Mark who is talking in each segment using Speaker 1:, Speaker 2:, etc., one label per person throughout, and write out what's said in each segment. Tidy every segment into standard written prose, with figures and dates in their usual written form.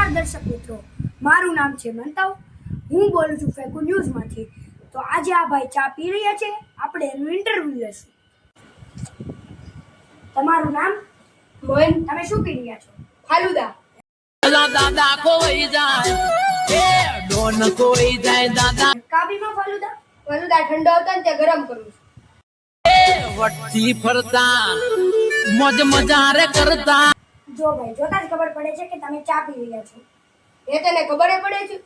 Speaker 1: નમસ્કાર દર્શક મિત્રો, મારું નામ છે મંતવ. હું બોલું છું ફેકુ ન્યૂઝમાંથી. તો આજે આ ભાઈ ચા પી રહ્યા છે, આપણે એનું ઇન્ટરવ્યુ લેશું. તમારું નામ?
Speaker 2: મોહન.
Speaker 1: તમે શું પી રહ્યા છો?
Speaker 2: ફાલુદા.
Speaker 3: દાદા કોઈ જાય એ ડોન કોઈ જાય દાદા
Speaker 1: કાબીમાં ફાલુદા?
Speaker 2: ફાલુદા ઠંડો હતો ને તે ગરમ કરું છું.
Speaker 3: એ વટથી ફરતા મોજ મજા રે કરતા.
Speaker 1: જો ભાઈ, જોતા જ ખબર પડે છે કે તમે ચા પી રહ્યા છો.
Speaker 2: એ તને ખબર પડે છે?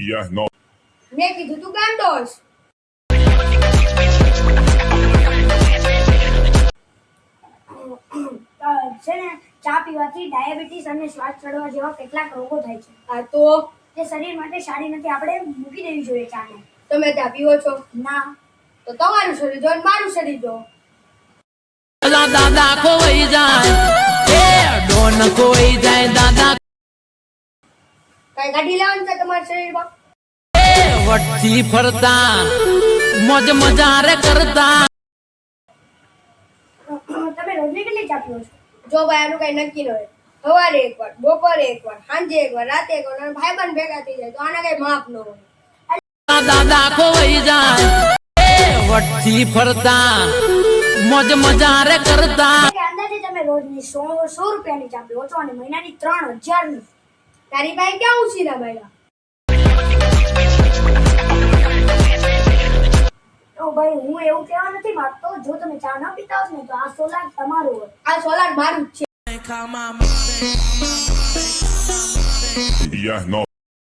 Speaker 4: Yeah, no.
Speaker 2: મેં કીધું તું ગાંડો હશ.
Speaker 1: છે ને, ચા પીવાથી ડાયાબિટીસ અને શ્વાસ ચડવા જેવા કેટલાક રોગો થાય છે.
Speaker 2: આ તો
Speaker 1: તે શરીર માટે સારી નથી. આપણે મૂકી દેવી જોઈએ ચાને.
Speaker 2: તમે ચા પીવો છો?
Speaker 1: ના.
Speaker 2: તો તમારું શરીર જો ને મારું શરીર જો.
Speaker 3: દાદા કોઈ જાય એ ડોન કોઈ જાય દાદા
Speaker 2: કઈ કાઢી લેવાનું છે તમારા શરીરમાં?
Speaker 3: એ વટથી ફરતા મોજ મજા રે કરતા.
Speaker 1: તમે રોજની કેટલી ચા પીવો છો?
Speaker 2: જો ભાઈ આનું કઈ નક્કી ન હોય. સવારે એકવાર, બપોરે એકવાર, સાંજે એકવાર, રાતે એકવાર, અને ભાઈબંધ ભેગા થઈ જાય તો આના કઈ માપ ન હોય.
Speaker 3: દાદા કોઈ જાય એ વટથી ફરતા મોજ મજા રે કરતા.
Speaker 1: કે અંદાજે તમે રોજની 100 રૂપિયાની ચા પીવો છો અને મહિનાની 3000ની.
Speaker 2: તારી ભાઈ ક્યાં ઉછીના ભાઈ?
Speaker 1: તો ભાઈ, હું એવું કહેવા નથી માંગતો. જો તમે ચા ન પીતા હો ને તો આ સોલાર તમારું હોય.
Speaker 2: આ સોલાર મારું જ છે.
Speaker 4: Yeah, no.